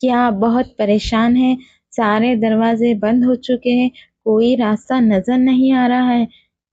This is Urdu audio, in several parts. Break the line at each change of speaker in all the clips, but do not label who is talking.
کیا آپ بہت پریشان ہیں؟ سارے دروازے بند ہو چکے ہیں، کوئی راستہ نظر نہیں آ رہا ہے۔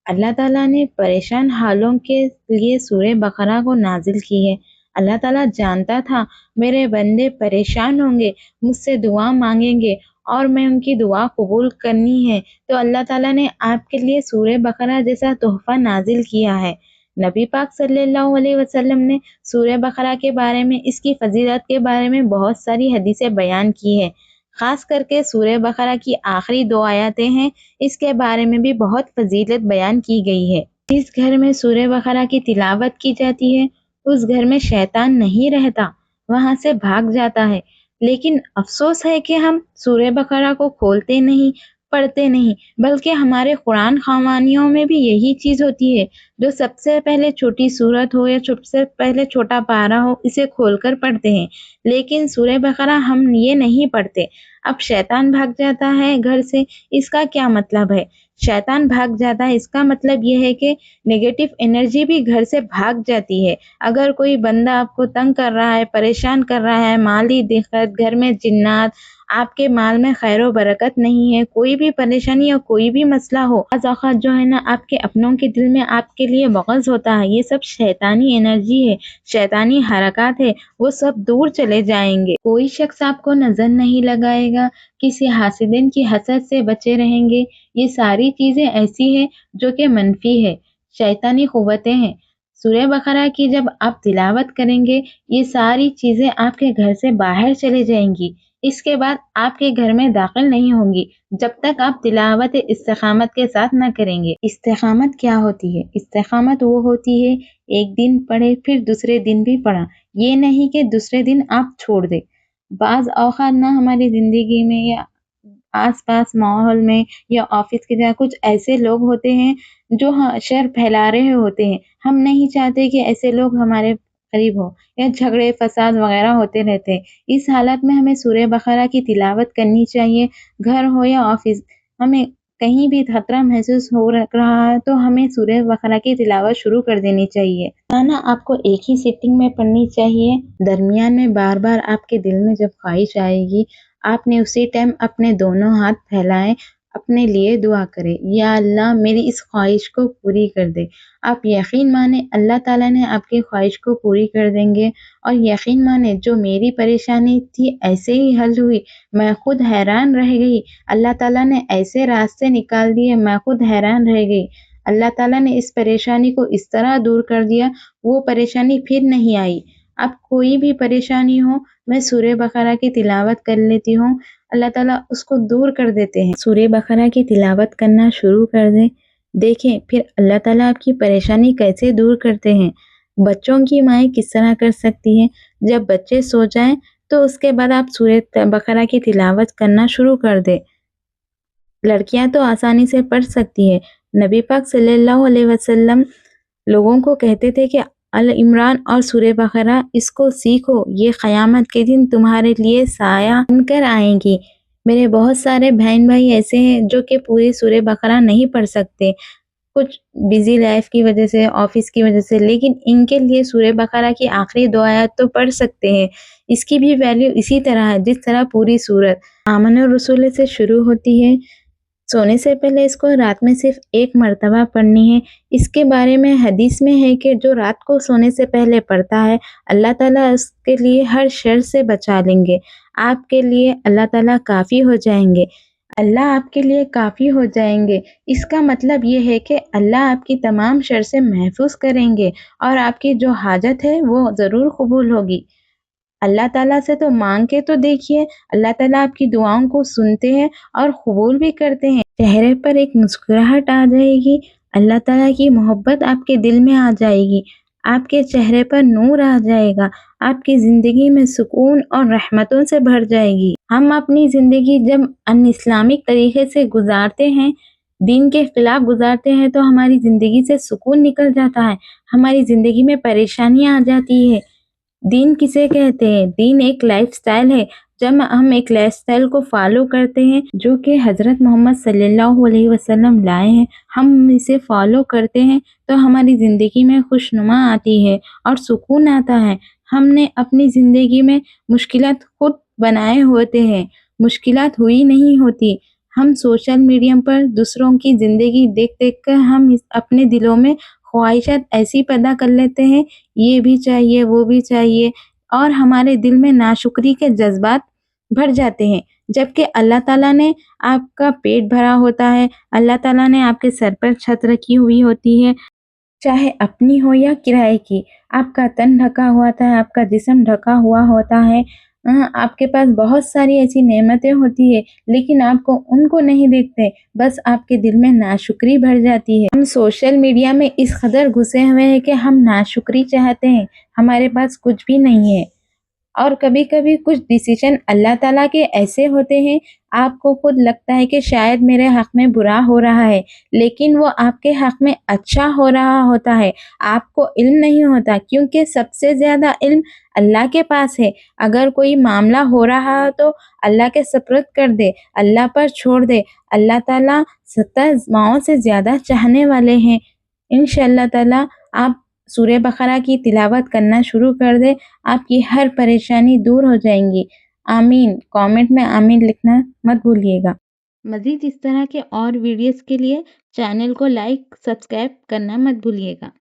اللہ تعالیٰ نے پریشان حالوں کے لیے سورہ بقرہ کو نازل کی ہے۔ اللہ تعالیٰ جانتا تھا میرے بندے پریشان ہوں گے، مجھ سے دعا مانگیں گے اور میں ان کی دعا قبول کرنی ہے، تو اللہ تعالیٰ نے آپ کے لیے سورہ بقرہ جیسا تحفہ نازل کیا ہے۔ نبی پاک صلی اللہ علیہ وسلم نے سورہ بقرہ کے بارے میں، اس کی فضیلت کے بارے میں بہت ساری حدیثیں بیان کی ہیں۔ خاص کر کے سورہ بقرہ کی آخری 2 آیاتیں ہیں، اس کے بارے میں بھی بہت فضیلت بیان کی گئی ہے۔ جس گھر میں سورہ بقرہ کی تلاوت کی جاتی ہے، اس گھر میں شیطان نہیں رہتا، وہاں سے بھاگ جاتا ہے۔ لیکن افسوس ہے کہ ہم سورہ بقرہ کو کھولتے نہیں، پڑھتے نہیں، بلکہ ہمارے قرآن خوانیوں میں بھی یہی چیز ہوتی ہے، جو سب سے پہلے چھوٹی سورت ہو یا سب سے پہلے چھوٹا پارہ ہو، اسے کھول کر پڑھتے ہیں۔ لیکن سورہ بقرہ ہم یہ نہیں پڑھتے۔ اب شیطان بھاگ جاتا ہے گھر سے، اس کا کیا مطلب ہے؟ شیطان بھاگ جاتا ہے، اس کا مطلب یہ ہے کہ نیگیٹو انرجی بھی گھر سے بھاگ جاتی ہے۔ اگر کوئی بندہ آپ کو تنگ کر رہا ہے، پریشان کر رہا ہے، مالی دقت، گھر میں جنات، آپ کے مال میں خیر و برکت نہیں ہے، کوئی بھی پریشانی یا کوئی بھی مسئلہ ہو، بعض اوقات جو ہے نا آپ کے اپنوں کے دل میں آپ کے لیے بغض ہوتا ہے، یہ سب شیطانی انرجی ہے، شیطانی حرکات ہے، وہ سب دور چلے جائیں گے۔ کوئی شخص آپ کو نظر نہیں لگائے گا، کسی حاسدین کی حسد سے بچے رہیں گے۔ یہ ساری چیزیں ایسی ہیں جو کہ منفی ہے، شیطانی قوتیں ہیں۔ سورہ بقرہ کی جب آپ تلاوت کریں گے، یہ ساری چیزیں آپ کے گھر سے باہر چلے جائیں گی، اس کے بعد آپ کے گھر میں داخل نہیں ہوں گی، جب تک آپ تلاوت استقامت کے ساتھ نہ کریں گے۔ استقامت کیا ہوتی ہے؟ استقامت وہ ہوتی ہے ایک دن پڑھے پھر دوسرے دن بھی پڑھا، یہ نہیں کہ دوسرے دن آپ چھوڑ دیں۔ بعض اوقات نہ ہماری زندگی میں یا آس پاس ماحول میں یا آفس کی جگہ کچھ ایسے لوگ ہوتے ہیں جو شر پھیلا رہے ہوتے ہیں، ہم نہیں چاہتے کہ ایسے لوگ ہمارے قریب ہو، یا جھگڑے فساد وغیرہ ہوتے رہتے ہیں۔ اس حالت میں ہمیں سورہ بقرہ کی تلاوت کرنی چاہیے، گھر ہو یا آفس، ہمیں کہیں بھی خطرہ محسوس ہو رہا ہے تو ہمیں سورہ بقرہ کی تلاوت شروع کر دینی چاہیے۔ نا آپ کو ایک ہی سٹنگ میں پڑھنی چاہیے، درمیان میں بار بار آپ کے دل میں جب خواہش آئے گی، آپ نے اسی ٹائم اپنے دونوں ہاتھ پھیلائیں، اپنے لیے دعا کرے، یا اللہ میری اس خواہش کو پوری کر دے۔ آپ یقین مانیں اللہ تعالیٰ نے آپ کی خواہش کو پوری کر دیں گے، اور یقین مانیں جو میری پریشانی تھی ایسے ہی حل ہوئی، میں خود حیران رہ گئی، اللہ تعالیٰ نے ایسے راستے نکال دیے، میں خود حیران رہ گئی۔ اللہ تعالیٰ نے اس پریشانی کو اس طرح دور کر دیا، وہ پریشانی پھر نہیں آئی۔ اب کوئی بھی پریشانی ہو، میں سورہ بقرہ کی تلاوت کر لیتی ہوں، اللہ تعالیٰ اس کو دور کر دیتے ہیں۔ سورہ بقرہ کی تلاوت کرنا شروع کر دیں، دیکھیں پھر اللہ تعالیٰ آپ کی پریشانی کیسے دور کرتے ہیں۔ بچوں کی مائیں کس طرح کر سکتی ہیں؟ جب بچے سو جائیں تو اس کے بعد آپ سورہ بقرہ کی تلاوت کرنا شروع کر دیں۔ لڑکیاں تو آسانی سے پڑھ سکتی ہیں، نبی پاک صلی اللہ علیہ وسلم لوگوں کو کہتے تھے کہ عمران اور سورہ بقرہ اس کو سیکھو، یہ قیامت کے دن تمہارے لیے سایہ بن کر آئیں گی۔ میرے بہت سارے بہن بھائی ایسے ہیں جو کہ پوری سورہ بقرہ نہیں پڑھ سکتے، کچھ بیزی لائف کی وجہ سے، آفس کی وجہ سے، لیکن ان کے لیے سورہ بقرہ کی آخری 2 آیات تو پڑھ سکتے ہیں۔ اس کی بھی ویلیو اسی طرح ہے جس طرح پوری سورت آمن الرسول سے شروع ہوتی ہے۔ سونے سے پہلے اس کو رات میں صرف 1 مرتبہ پڑھنی ہے۔ اس کے بارے میں حدیث میں ہے کہ جو رات کو سونے سے پہلے پڑھتا ہے، اللہ تعالیٰ اس کے لیے ہر شر سے بچا لیں گے، آپ کے لیے اللہ تعالیٰ کافی ہو جائیں گے، اللہ آپ کے لیے کافی ہو جائیں گے۔ اس کا مطلب یہ ہے کہ اللہ آپ کی تمام شر سے محفوظ کریں گے، اور آپ کی جو حاجت ہے وہ ضرور قبول ہوگی۔ اللہ تعالیٰ سے تو مانگ کے تو دیکھیے، اللہ تعالیٰ آپ کی دعاؤں کو سنتے ہیں اور قبول بھی کرتے ہیں۔ چہرے پر ایک مسکراہٹ آ جائے گی، اللہ تعالیٰ کی محبت آپ کے دل میں آ جائے گی، آپ کے چہرے پر نور آ جائے گا، آپ کی زندگی میں سکون اور رحمتوں سے بھر جائے گی۔ ہم اپنی زندگی جب ان اسلامک طریقے سے گزارتے ہیں، دین کے خلاف گزارتے ہیں، تو ہماری زندگی سے سکون نکل جاتا ہے، ہماری زندگی میں پریشانیاں آ جاتی ہے۔ دین کسے کہتے ہیں؟ دین ایک لائف سٹائل ہے۔ جب ہم ایک لائف سٹائل کو فالو کرتے ہیں جو کہ حضرت محمد صلی اللہ علیہ وسلم لائے ہیں، ہم اسے فالو کرتے ہیں تو ہماری زندگی میں خوشنما آتی ہے اور سکون آتا ہے۔ ہم نے اپنی زندگی میں مشکلات خود بنائے ہوتے ہیں، مشکلات ہوئی نہیں ہوتی۔ ہم سوشل میڈیا پر دوسروں کی زندگی دیکھ دیکھ کر ہم اپنے دلوں میں خواہشات ایسی پیدا کر لیتے ہیں، یہ بھی چاہیے وہ بھی چاہیے، اور ہمارے دل میں ناشکری کے جذبات بھر جاتے ہیں، جبکہ اللہ تعالیٰ نے آپ کا پیٹ بھرا ہوتا ہے، اللہ تعالیٰ نے آپ کے سر پر چھت رکھی ہوئی ہوتی ہے، چاہے اپنی ہو یا کرائے کی۔ آپ کا تن ڈھکا ہوا ہوتا ہے، آپ کا جسم ڈھکا ہوا ہوتا ہے، آپ کے پاس بہت ساری ایسی نعمتیں ہوتی ہے، لیکن آپ ان کو نہیں دیکھتے، بس آپ کے دل میں ناشکری بھر جاتی ہے۔ ہم سوشل میڈیا میں اس قدر گھسے ہوئے ہیں کہ ہم ناشکری چاہتے ہیں، ہمارے پاس کچھ بھی نہیں ہے۔ اور کبھی کبھی کچھ ڈیسیژن اللہ تعالیٰ کے ایسے ہوتے ہیں، آپ کو خود لگتا ہے کہ شاید میرے حق میں برا ہو رہا ہے، لیکن وہ آپ کے حق میں اچھا ہو رہا ہوتا ہے، آپ کو علم نہیں ہوتا، کیونکہ سب سے زیادہ علم اللہ کے پاس ہے۔ اگر کوئی معاملہ ہو رہا ہے تو اللہ کے سپرد کر دے، اللہ پر چھوڑ دے، اللہ تعالیٰ 70 ماؤں سے زیادہ چاہنے والے ہیں۔ انشاءاللہ تعالیٰ آپ سورہ بقرہ کی تلاوت کرنا شروع کر دے، آپ کی ہر پریشانی دور ہو جائیں گی۔ آمین۔ کامنٹ میں آمین لکھنا مت بھولیے گا۔ مزید اس طرح کے اور ویڈیوز کے لیے چینل کو لائک، سبسکرائب کرنا مت بھولیے گا۔